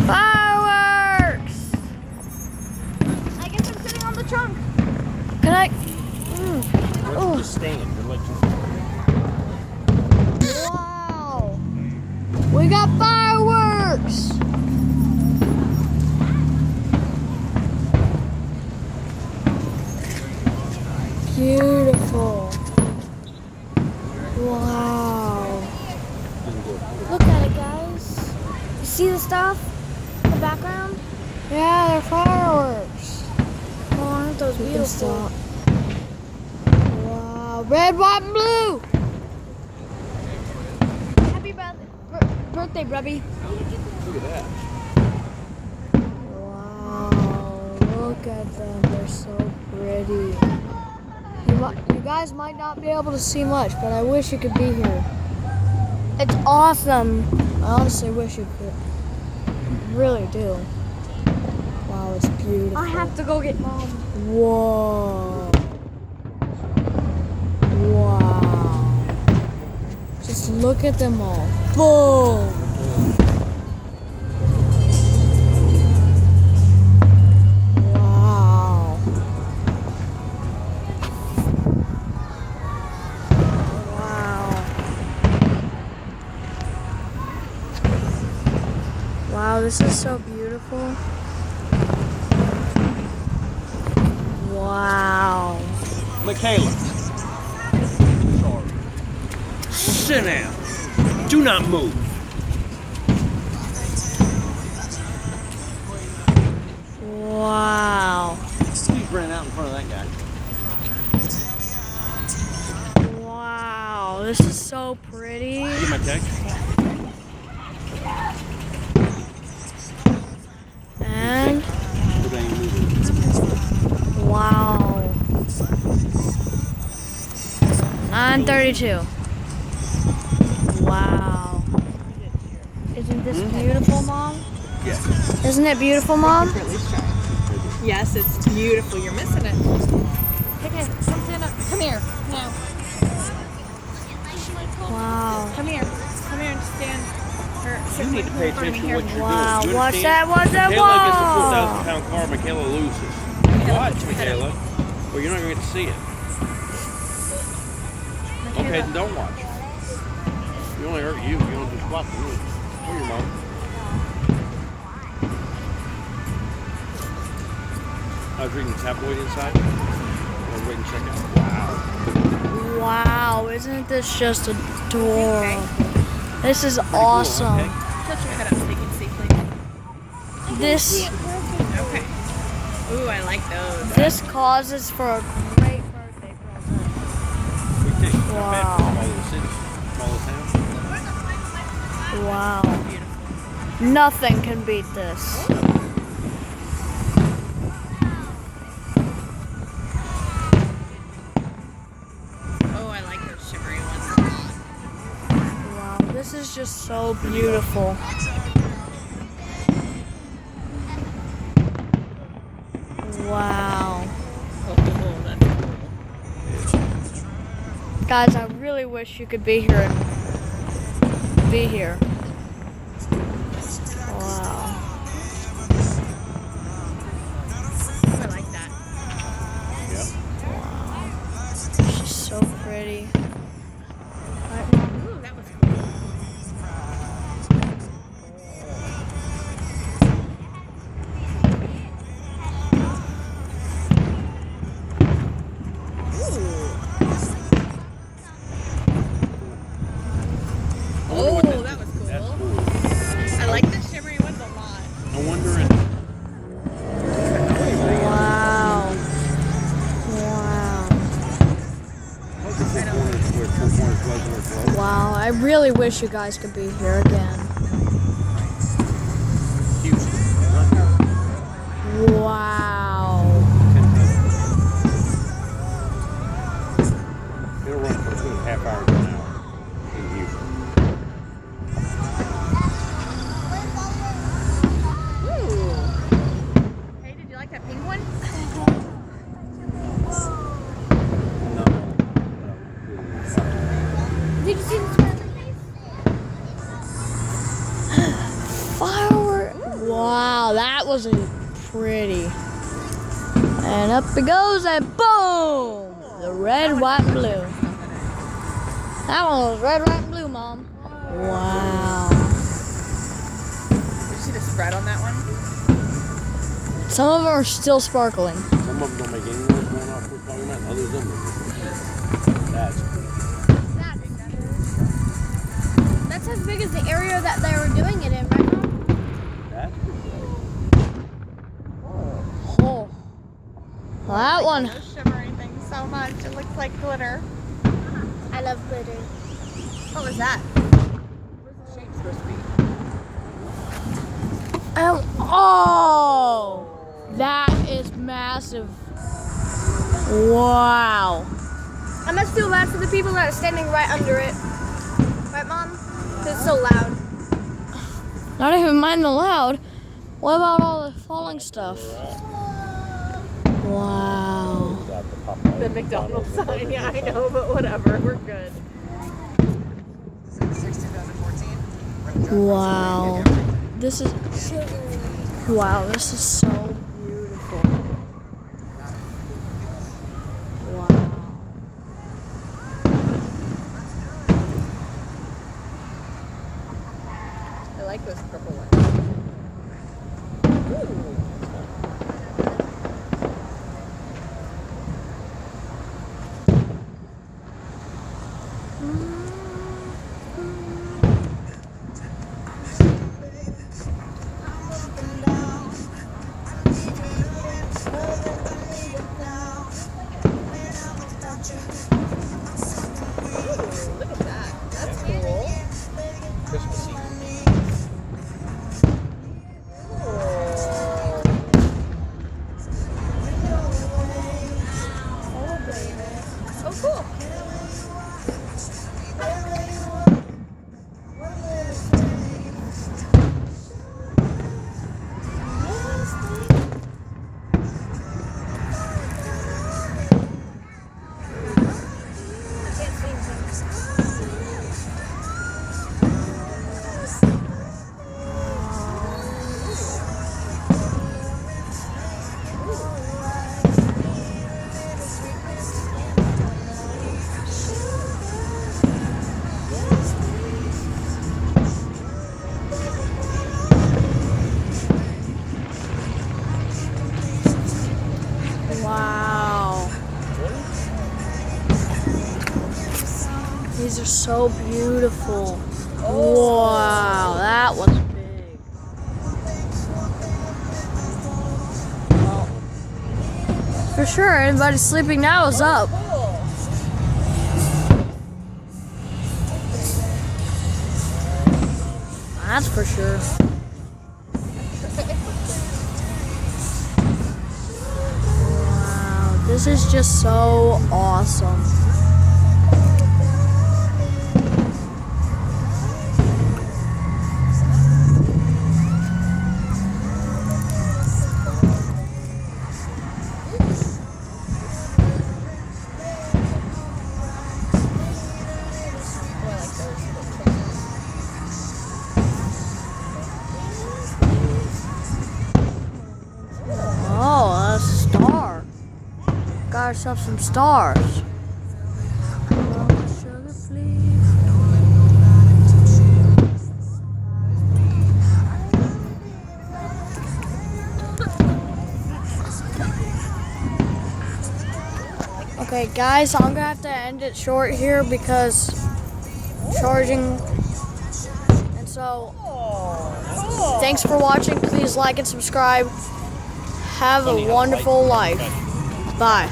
Fireworks! I guess I'm sitting on the trunk. Can I? Let's just stand. Wow! We got fireworks! Beautiful. Wow. Look at it, guys. You see the stuff in the background? Yeah, they're fireworks. Oh, aren't those We can beautiful? stop. Wow. Red, white, and blue! Happy birthday, Brubby. Look at that. Wow, look at them. They're so pretty. You guys might not be able to see much, but I wish you could be here. It's awesome. I honestly wish you could. Really do. Wow, it's beautiful. I have to go get Mom. Whoa. Wow. Just look at them all. Boom. Wow. Wow. Wow, this is so beautiful. Wow. Michaela. Sorry. Sit down. Do not move. Wow. He's ran out in front of that guy. Wow. This is so pretty. Get my text. And Everybody moving. wow. 9:32. Wow. Isn't this beautiful, Mom? Yeah. Isn't it beautiful, Mom? Yes, it's beautiful. You're missing it. Come here. Come stand up. Come here. Now. Wow. Come here. Come here and stand. You need to pay attention to what you're Wow. doing. You Watch understand? that. Watch that. Michaela gets a Whoa. 4,000-pound car. Michaela loses. Watch, Michaela. Well, you're not going to get to see it. Okay, then don't watch. You only hurt you. You don't just watch me. Or your mom. I was reading the tabloid inside. I was waiting to check out. Wow. Wow. Isn't this just adorable? This is awesome. Okay. Touch your head up so you can see, please. This Okay. Ooh, I like those. this causes for a great birthday present. We take Wow. Small city, small town. Wow. Beautiful. Nothing can beat this. Oh, I like those shimmery ones. Wow, this is just so beautiful. Wow. Oh, that's cool. Guys, I really wish you could be here and be here. Wow. Oh, I like that. Yeah. Wow. She's so pretty. Ooh, that was cool. Oh, that was cool. That's cool. I like the shimmery ones a lot. I'm wondering. Wow. Wow. What's the four corners where four corners was where it was? Wow, I really wish you guys could be here again. Houston. Wow. It'll run for 2.5 hours an hour in Houston. Ooh. Hey, did you like that pink one? No. Did you see the smiley face? Wow, that was pretty. And up it goes, and boom! The red, white, and blue. That one was red, white, and blue, Mom. Wow. You see the spread on that one? Some of them are still sparkling. Some of them don't make any noise going off we're talking about, others don't. That's cool. That's as big as the area that they were doing it in, right, Mom? That's pretty cool. Oh. Well, that one. Those shimmering things so much. It looks like glitter. I love glitter. What was that? Where's the shape supposed to be? Oh! That is massive. Wow. I must feel bad for the people that are standing right under it. Right, Mom? Because it's so loud. Not even mind the loud. What about all the falling stuff? Wow. The McDonald's sign. Yeah, I know, but whatever. We're good. Wow. This is wow, this is so beautiful. Wow. I like those purple ones. Look at that. That's cool. Christmassy. Oh, cool. Wow. These are so beautiful. Wow, that was big. Well, for sure, anybody sleeping now is up. That's for sure. Wow, this is just so awesome. Oh, a star. Got ourselves some stars. Okay, guys, I'm gonna have to end it short here because charging. And so, thanks for watching. Please like and subscribe. Have a wonderful life. Bye.